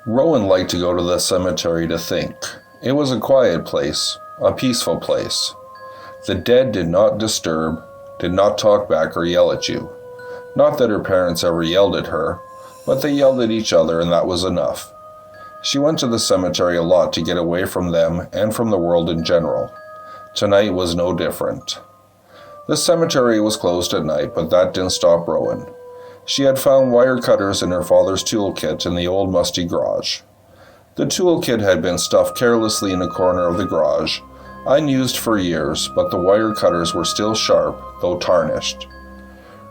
Rowan liked to go to the cemetery to think. It was a quiet place, a peaceful place. The dead did not disturb, did not talk back or yell at you. Not that her parents ever yelled at her, but they yelled at each other, and that was enough. She went to the cemetery a lot to get away from them and from the world in general. Tonight was no different. The cemetery was closed at night, but that didn't stop Rowan. She had found wire cutters in her father's toolkit in the old musty garage. The toolkit had been stuffed carelessly in a corner of the garage, unused for years, but the wire cutters were still sharp, though tarnished.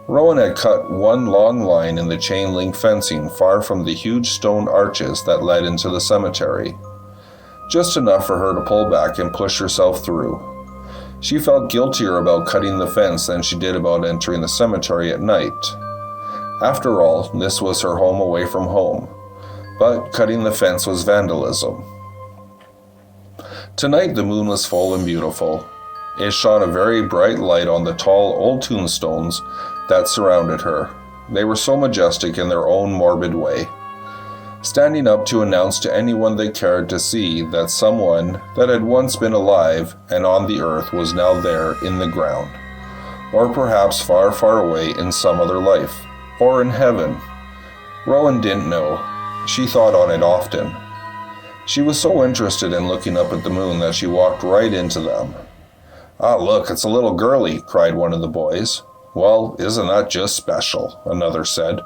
Rowan had cut one long line in the chain-link fencing far from the huge stone arches that led into the cemetery. Just enough for her to pull back and push herself through. She felt guiltier about cutting the fence than she did about entering the cemetery at night. After all, this was her home away from home. But cutting the fence was vandalism. Tonight the moon was full and beautiful. It shone a very bright light on the tall old tombstones that surrounded her. They were so majestic in their own morbid way, standing up to announce to anyone they cared to see that someone that had once been alive and on the earth was now there in the ground, or perhaps far, far away in some other life, or in heaven. Rowan didn't know. She thought on it often. She was so interested in looking up at the moon that she walked right into them. "Ah, look, it's a little girlie," cried one of the boys. "Well, isn't that just special?" another said.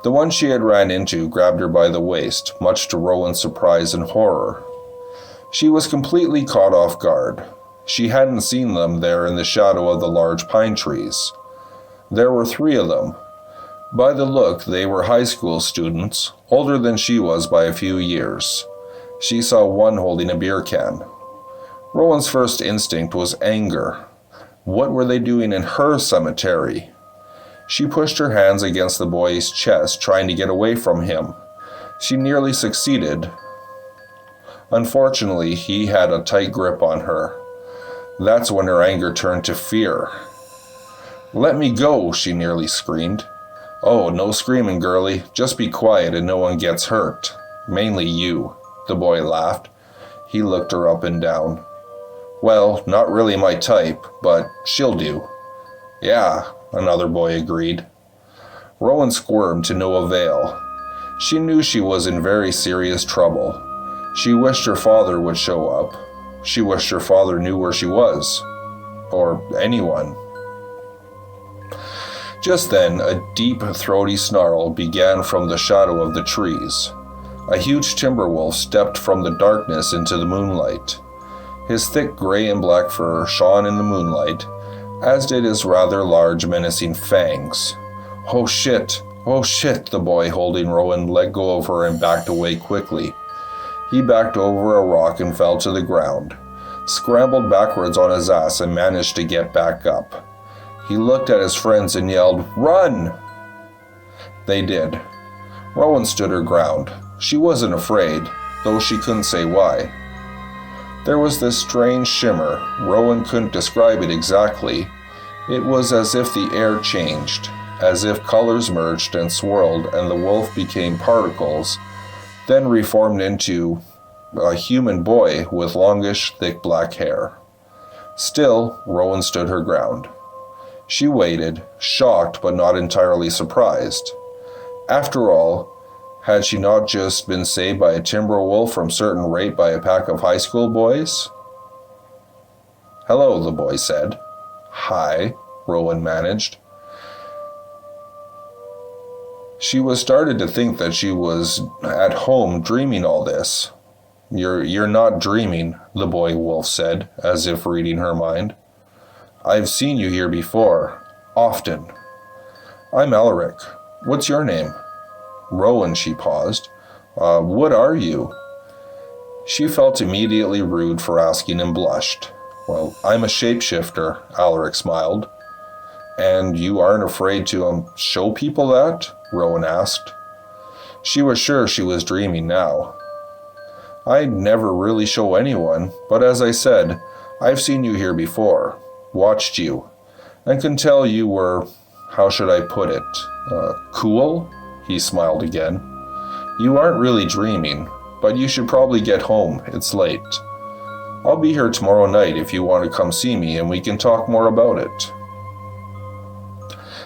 The one she had ran into grabbed her by the waist, much to Rowan's surprise and horror. She was completely caught off guard. She hadn't seen them there in the shadow of the large pine trees. There were 3 of them. By the look, they were high school students, older than she was by a few years. She saw one holding a beer can. Rowan's first instinct was anger. What were they doing in her cemetery? She pushed her hands against the boy's chest, trying to get away from him. She nearly succeeded. Unfortunately, he had a tight grip on her. That's when her anger turned to fear. "Let me go," she nearly screamed. "Oh, no screaming, girlie. Just be quiet and no one gets hurt. Mainly you," the boy laughed. He looked her up and down. "Well, not really my type, but she'll do." "Yeah," another boy agreed. Rowan squirmed to no avail. She knew she was in very serious trouble. She wished her father would show up. She wished her father knew where she was. Or anyone. Just then, a deep, throaty snarl began from the shadow of the trees. A huge timber wolf stepped from the darkness into the moonlight. His thick gray and black fur shone in the moonlight, as did his rather large, menacing fangs. "Oh shit! Oh shit!" The boy holding Rowan let go of her and backed away quickly. He backed over a rock and fell to the ground, scrambled backwards on his ass and managed to get back up. He looked at his friends and yelled, "Run!" They did. Rowan stood her ground. She wasn't afraid, though she couldn't say why. There was this strange shimmer. Rowan couldn't describe it exactly. It was as if the air changed, as if colors merged and swirled and the wolf became particles, then reformed into a human boy with longish, thick black hair. Still, Rowan stood her ground. She waited, shocked but not entirely surprised. After all, had she not just been saved by a timber wolf from certain rape by a pack of high school boys? "Hello," the boy said. "Hi," Rowan managed. She was started to think that she was at home dreaming all this. You're not dreaming," the boy wolf said, as if reading her mind. "I've seen you here before. Often." "I'm Alaric. What's your name?" "Rowan," she paused. What are you?" She felt immediately rude for asking and blushed. "Well, I'm a shapeshifter," Alaric smiled. "And you aren't afraid to show people that?" Rowan asked. She was sure she was dreaming now. "I'd never really show anyone, but as I said, I've seen you here before, watched you, and can tell you were, how should I put it, cool?" He smiled again. You aren't really dreaming, but you should probably get home. It's late. I'll be here tomorrow night if you want to come see me and we can talk more about it."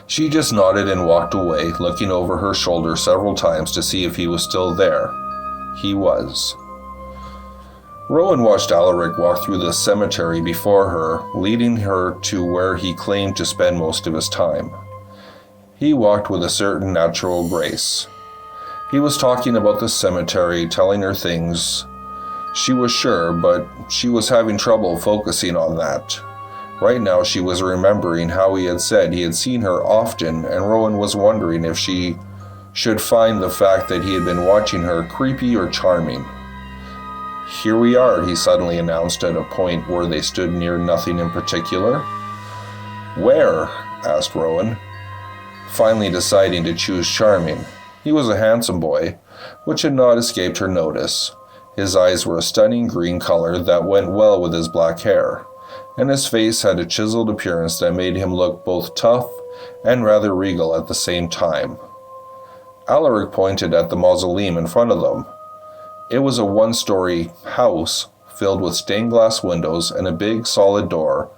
She just nodded and walked away, looking over her shoulder several times to see if he was still there. He was. Rowan watched Alaric walk through the cemetery before her, leading her to where he claimed to spend most of his time. He walked with a certain natural grace. He was talking about the cemetery, telling her things she was sure, but she was having trouble focusing on that. Right now she was remembering how he had said he had seen her often, and Rowan was wondering if she should find the fact that he had been watching her creepy or charming. "Here we are," he suddenly announced at a point where they stood near nothing in particular. "Where?" asked Rowan, finally deciding to choose charming. He was a handsome boy, which had not escaped her notice. His eyes were a stunning green color that went well with his black hair, and his face had a chiseled appearance that made him look both tough and rather regal at the same time. Alaric pointed at the mausoleum in front of them. It was a one-story house filled with stained glass windows and a big solid door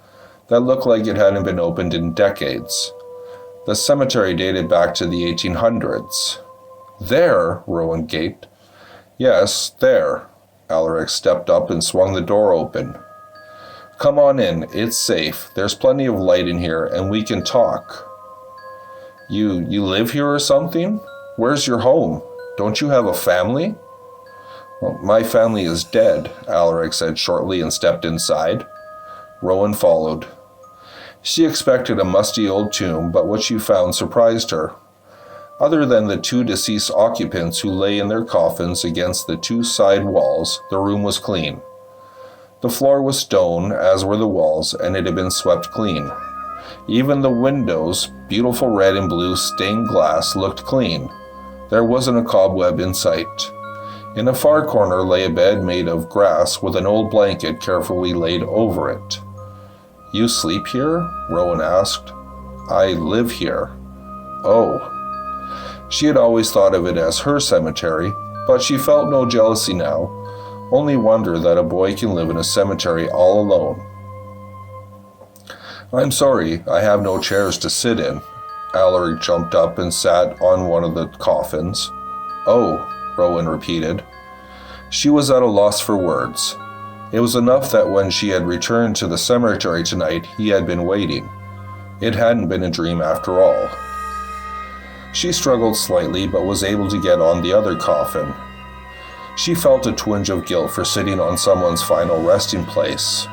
that looked like it hadn't been opened in decades. The cemetery dated back to the 1800s. "There?" Rowan gaped. "Yes, there." Alaric stepped up and swung the door open. "Come on in, it's safe. There's plenty of light in here, and we can talk." You live here or something? Where's your home? Don't you have a family?" "Well, my family is dead," Alaric said shortly and stepped inside. Rowan followed. She expected a musty old tomb, but what she found surprised her. Other than the 2 deceased occupants who lay in their coffins against the 2 side walls, the room was clean. The floor was stone, as were the walls, and it had been swept clean. Even the windows, beautiful red and blue stained glass, looked clean. There wasn't a cobweb in sight. In a far corner lay a bed made of grass with an old blanket carefully laid over it. "You sleep here?" Rowan asked. "I live here." "Oh." She had always thought of it as her cemetery, but she felt no jealousy now, only wonder that a boy can live in a cemetery all alone. "I'm sorry, I have no chairs to sit in." Alaric jumped up and sat on one of the coffins. "Oh," Rowan repeated. She was at a loss for words. It was enough that when she had returned to the cemetery tonight, he had been waiting. It hadn't been a dream after all. She struggled slightly, but was able to get on the other coffin. She felt a twinge of guilt for sitting on someone's final resting place.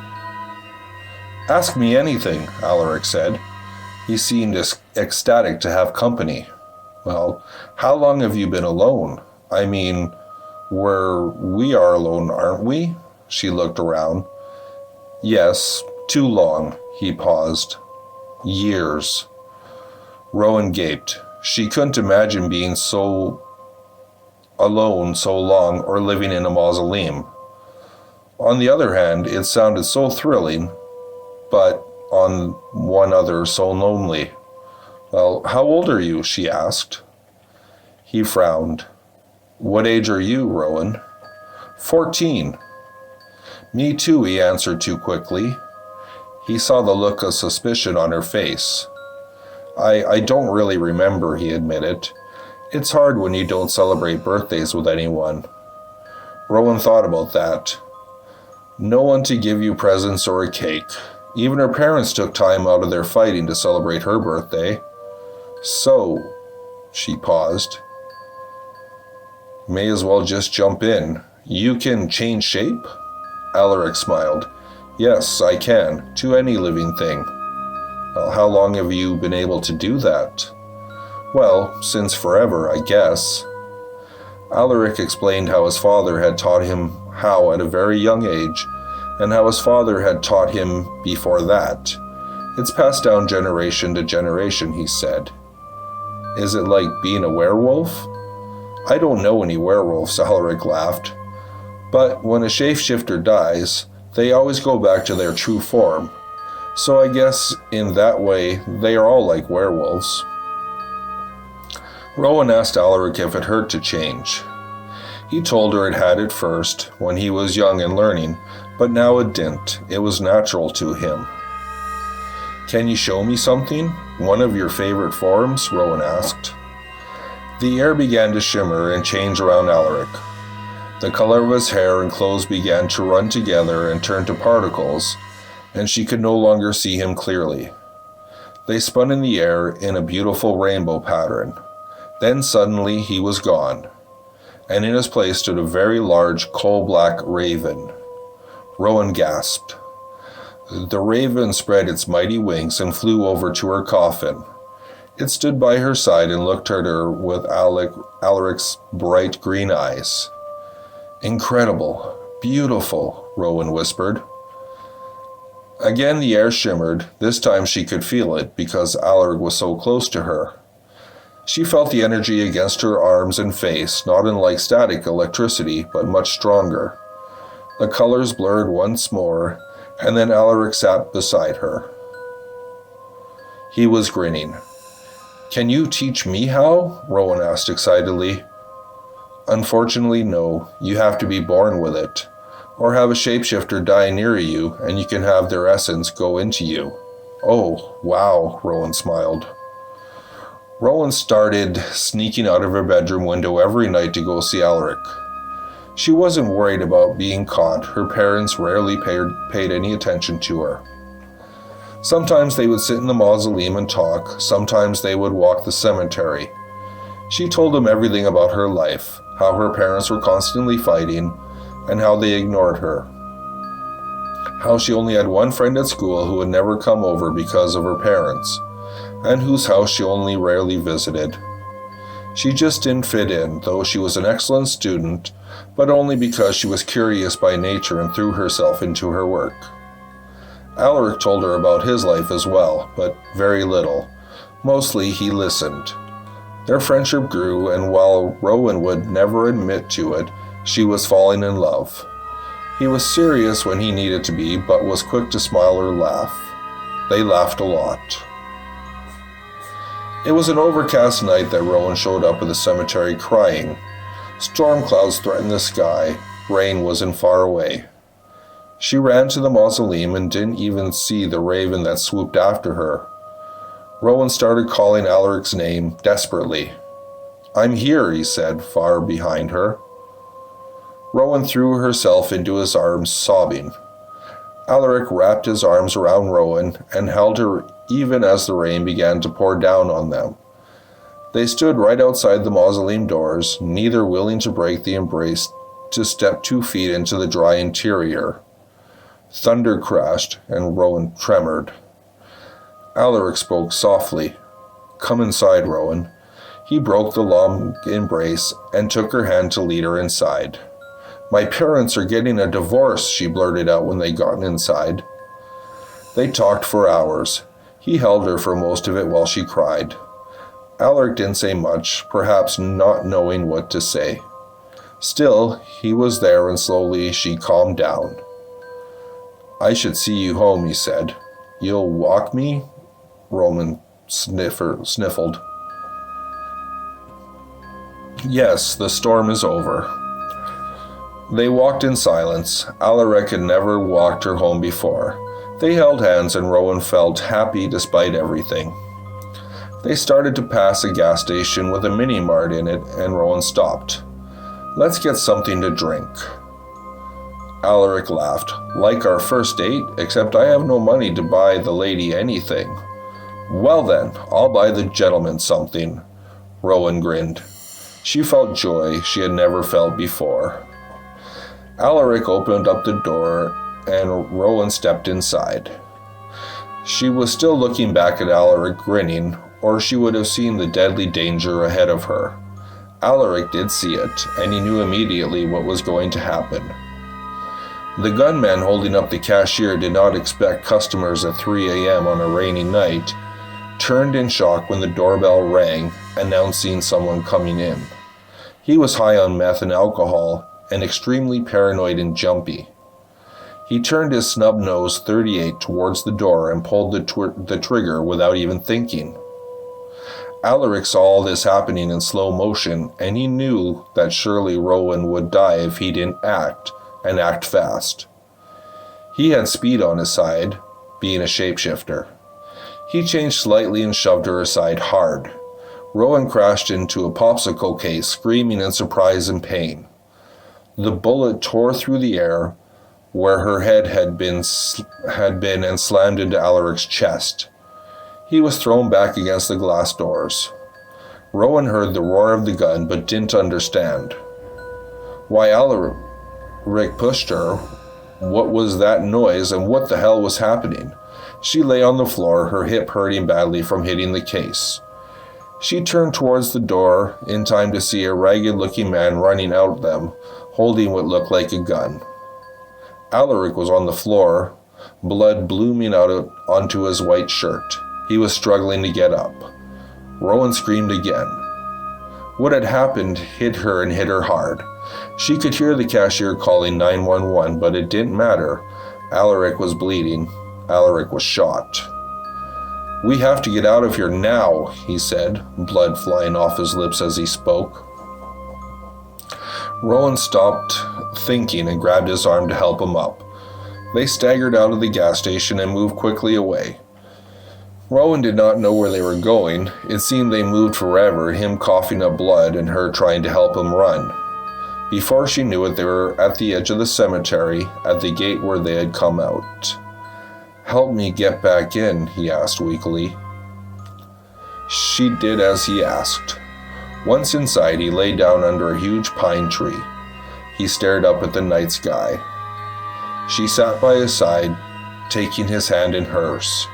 "Ask me anything," Alaric said. He seemed ecstatic to have company. "Well, how long have you been alone? I mean, we are alone, aren't we?" She looked around. "Yes, too long." He paused. "Years." Rowan gaped. She couldn't imagine being so alone so long or living in a mausoleum. On the other hand, it sounded so thrilling, but on one other so lonely. "Well, how old are you?" she asked. He frowned. "What age are you, Rowan?" 14. "Me too," he answered too quickly. He saw the look of suspicion on her face. I don't really remember," he admitted. "It's hard when you don't celebrate birthdays with anyone." Rowan thought about that. No one to give you presents or a cake. Even her parents took time out of their fighting to celebrate her birthday. "So," she paused. "May as well just jump in. You can change shape?" Alaric smiled. "Yes, I can, to any living thing." "Well, how long have you been able to do that?" "Well, since forever, I guess." Alaric explained how his father had taught him how at a very young age, and how his father had taught him before that. "It's passed down generation to generation," he said. "Is it like being a werewolf?" "I don't know any werewolves," Alaric laughed. "But when a shapeshifter dies, they always go back to their true form. So I guess in that way, they are all like werewolves." Rowan asked Alaric if it hurt to change. He told her it had at first, when he was young and learning, but now it didn't. It was natural to him. "Can you show me something? One of your favorite forms?" Rowan asked. The air began to shimmer and change around Alaric. The color of his hair and clothes began to run together and turn to particles, and she could no longer see him clearly. They spun in the air in a beautiful rainbow pattern. Then suddenly he was gone, and in his place stood a very large coal-black raven. Rowan gasped. The raven spread its mighty wings and flew over to her coffin. It stood by her side and looked at her with Alaric's bright green eyes. "Incredible, beautiful," Rowan whispered. Again the air shimmered. This time she could feel it because Alaric was so close to her. She felt the energy against her arms and face, not unlike static electricity, but much stronger. The colors blurred once more, and then Alaric sat beside her. He was grinning. "Can you teach me how?" Rowan asked excitedly. "Unfortunately, no. You have to be born with it, or have a shapeshifter die near you, and you can have their essence go into you." "Oh, wow," Rowan smiled. Rowan started sneaking out of her bedroom window every night to go see Alaric. She wasn't worried about being caught. Her parents rarely paid any attention to her. Sometimes they would sit in the mausoleum and talk. Sometimes they would walk the cemetery. She told them everything about her life, how her parents were constantly fighting, and how they ignored her. How she only had one friend at school who would never come over because of her parents, and whose house she only rarely visited. She just didn't fit in, though she was an excellent student, but only because she was curious by nature and threw herself into her work. Alaric told her about his life as well, but very little. Mostly he listened. Their friendship grew, and while Rowan would never admit to it, she was falling in love. He was serious when he needed to be, but was quick to smile or laugh. They laughed a lot. It was an overcast night that Rowan showed up at the cemetery crying. Storm clouds threatened the sky. Rain wasn't far away. She ran to the mausoleum and didn't even see the raven that swooped after her. Rowan started calling Alaric's name desperately. "I'm here," he said, far behind her. Rowan threw herself into his arms, sobbing. Alaric wrapped his arms around Rowan and held her even as the rain began to pour down on them. They stood right outside the mausoleum doors, neither willing to break the embrace to step 2 feet into the dry interior. Thunder crashed, and Rowan tremored. Alaric spoke softly. "Come inside, Rowan." He broke the long embrace and took her hand to lead her inside. "My parents are getting a divorce," she blurted out when they got inside. They talked for hours. He held her for most of it while she cried. Alaric didn't say much, perhaps not knowing what to say. Still, he was there, and slowly she calmed down. "I should see you home," he said. "You'll walk me?" Rowan sniffled. "Yes, the storm is over." They walked in silence. Alaric had never walked her home before. They held hands, and Rowan felt happy despite everything. They started to pass a gas station with a mini-mart in it, and Rowan stopped. "Let's get something to drink." Alaric laughed. "Like our first date, except I have no money to buy the lady anything." "Well then, I'll buy the gentleman something." Rowan grinned. She felt joy she had never felt before. Alaric opened up the door, and Rowan stepped inside. She was still looking back at Alaric, grinning, or she would have seen the deadly danger ahead of her. Alaric did see it, and he knew immediately what was going to happen. The gunman holding up the cashier did not expect customers at 3 a.m. on a rainy night, turned in shock when the doorbell rang, announcing someone coming in. He was high on meth and alcohol, and extremely paranoid and jumpy. He turned his snub-nosed .38 towards the door and pulled the trigger without even thinking. Alaric saw all this happening in slow motion, and he knew that surely Rowan would die if he didn't act, and act fast. He had speed on his side, being a shapeshifter. He changed slightly and shoved her aside hard. Rowan crashed into a popsicle case, screaming in surprise and pain. The bullet tore through the air where her head had been and slammed into Alaric's chest. He was thrown back against the glass doors. Rowan heard the roar of the gun but didn't understand. Why Alaric pushed her, what was that noise, and what the hell was happening? She lay on the floor, her hip hurting badly from hitting the case. She turned towards the door in time to see a ragged-looking man running out of them, holding what looked like a gun. Alaric was on the floor, blood blooming out onto his white shirt. He was struggling to get up. Rowan screamed again. What had happened hit her and hit her hard. She could hear the cashier calling 911, but it didn't matter. Alaric was bleeding. Alaric was shot. "We have to get out of here now," he said, blood flying off his lips as he spoke. Rowan stopped thinking and grabbed his arm to help him up. They staggered out of the gas station and moved quickly away. Rowan did not know where they were going. It seemed they moved forever, him coughing up blood and her trying to help him run. Before she knew it, they were at the edge of the cemetery, at the gate where they had come out. "Help me get back in," he asked weakly. She did as he asked. Once inside, he lay down under a huge pine tree. He stared up at the night sky. She sat by his side, taking his hand in hers.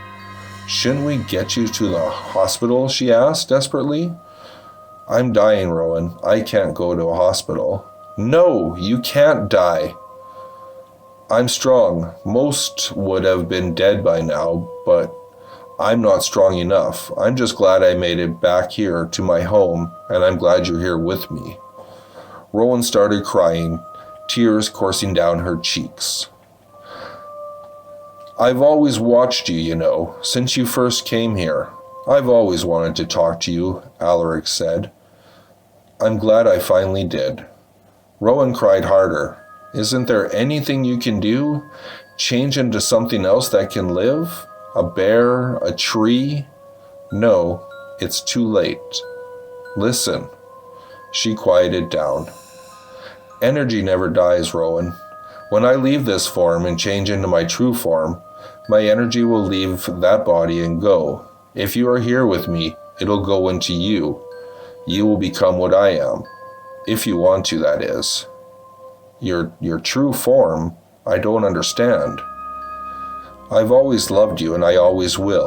"Shouldn't we get you to the hospital?" she asked desperately. "I'm dying, Rowan. I can't go to a hospital." "No, you can't die." "I'm strong. Most would have been dead by now, but I'm not strong enough. I'm just glad I made it back here to my home, and I'm glad you're here with me." Rowan started crying, tears coursing down her cheeks. "I've always watched you, you know, since you first came here. I've always wanted to talk to you," Alaric said. "I'm glad I finally did." Rowan cried harder. "Isn't there anything you can do? Change into something else that can live? A bear? A tree?" "No, it's too late. Listen." She quieted down. "Energy never dies, Rowan. When I leave this form and change into my true form, my energy will leave that body and go. If you are here with me, it'll go into you. You will become what I am. If you want to, that is. Your true form, I don't understand. I've always loved you, and I always will.